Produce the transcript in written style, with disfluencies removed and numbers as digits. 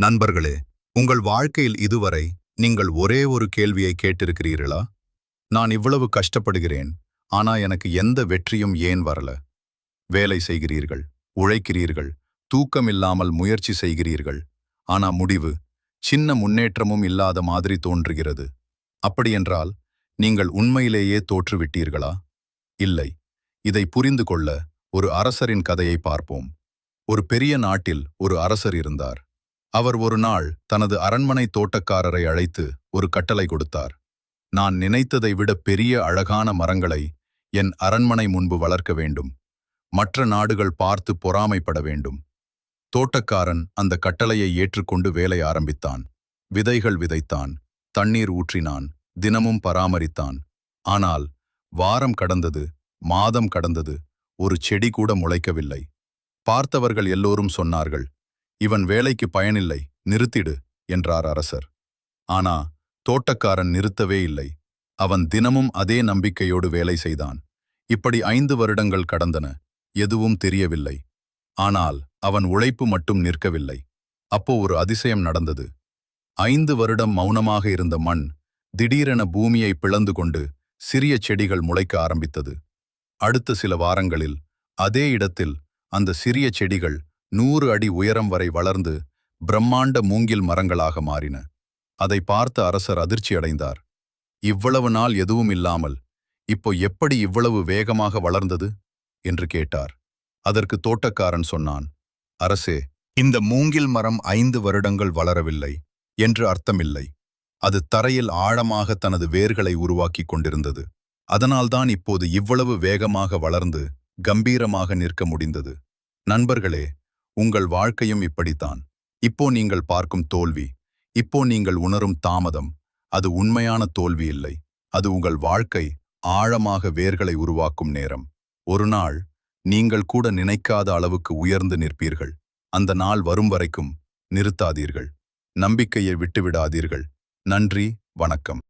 நண்பர்களே, உங்கள் வாழ்க்கையில் இதுவரை நீங்கள் ஒரே ஒரு கேள்வியை கேட்டிருக்கிறீர்களா? நான் இவ்வளவு கஷ்டப்படுகிறேன், ஆனா எனக்கு எந்த வெற்றியும் ஏன் வரல? வேலை செய்கிறீர்கள், உழைக்கிறீர்கள், தூக்கமில்லாமல் முயற்சி செய்கிறீர்கள், ஆனா முடிவு சின்ன முன்னேற்றமும் இல்லாத மாதிரி தோன்றுகிறது. அப்படியென்றால் நீங்கள் உண்மையிலேயே தோற்றுவிட்டீர்களா? இல்லை. இதை புரிந்து கொள்ள ஒரு அரசரின் கதையை பார்ப்போம். ஒரு பெரிய நாட்டில் ஒரு அரசர் இருந்தார். அவர் ஒரு நாள் தனது அரண்மனை தோட்டக்காரரை அழைத்து ஒரு கட்டளை கொடுத்தார். நான் நினைத்ததை விட பெரிய அழகான மரங்களை என் அரண்மனை முன்பு வளர்க்க வேண்டும். மற்ற நாடுகள் பார்த்து பொறாமைப்பட வேண்டும். தோட்டக்காரன் அந்த கட்டளையை ஏற்றுக்கொண்டு வேலை ஆரம்பித்தான். விதைகள் விதைத்தான், தண்ணீர் ஊற்றினான், தினமும் பராமரித்தான். ஆனால் வாரம் கடந்தது, மாதம் கடந்தது, ஒரு செடி கூட முளைக்கவில்லை. பார்த்தவர்கள் எல்லோரும் சொன்னார்கள், இவன் வேலைக்கு பயனில்லை, நிறுத்திடு என்றார் அரசர். ஆனா தோட்டக்காரன் நிறுத்தவே இல்லை. அவன் தினமும் அதே நம்பிக்கையோடு வேலை செய்தான். இப்படி 5 வருடங்கள் கடந்தன. எதுவும் தெரியவில்லை. ஆனால் அவன் உழைப்பு மட்டும் நிற்கவில்லை. அப்போ ஒரு அதிசயம் நடந்தது. 5 வருடம் மௌனமாக இருந்த மண் திடீரென பூமியை பிளந்து கொண்டு சிறிய செடிகள் முளைக்க ஆரம்பித்தது. அடுத்த சில வாரங்களில் அதே இடத்தில் அந்த சிறிய செடிகள் 100 அடி உயரம் வரை வளர்ந்து பிரம்மாண்ட மூங்கில் மரங்களாக மாறின. அதை பார்த்த அரசர் அதிர்ச்சி அடைந்தார். இவ்வளவு நாள் எதுவும் இல்லாமல் இப்போ எப்படி இவ்வளவு வேகமாக வளர்ந்தது என்று கேட்டார். அதற்கு தோட்டக்காரன் சொன்னான், அரசே, இந்த மூங்கில் மரம் 5 வருடங்கள் வளரவில்லை என்று அர்த்தமில்லை. அது தரையில் ஆழமாக தனது வேர்களை உருவாக்கி கொண்டிருந்தது. அதனால்தான் இப்போது இவ்வளவு வேகமாக வளர்ந்து கம்பீரமாக நிற்க முடிந்தது. நண்பர்களே, உங்கள் வாழ்க்கையும் இப்படித்தான். இப்போ நீங்கள் பார்க்கும் தோல்வி, இப்போ நீங்கள் உணரும் தாமதம், அது உண்மையான தோல்வி இல்லை. அது உங்கள் வாழ்க்கை ஆழமாக வேர்களை உருவாக்கும் நேரம். ஒரு நாள் நீங்கள் கூட நினைக்காத அளவுக்கு உயர்ந்து நிற்பீர்கள். அந்த நாள் வரும் வரைக்கும் நிறுத்தாதீர்கள். நம்பிக்கையை விட்டுவிடாதீர்கள். நன்றி, வணக்கம்.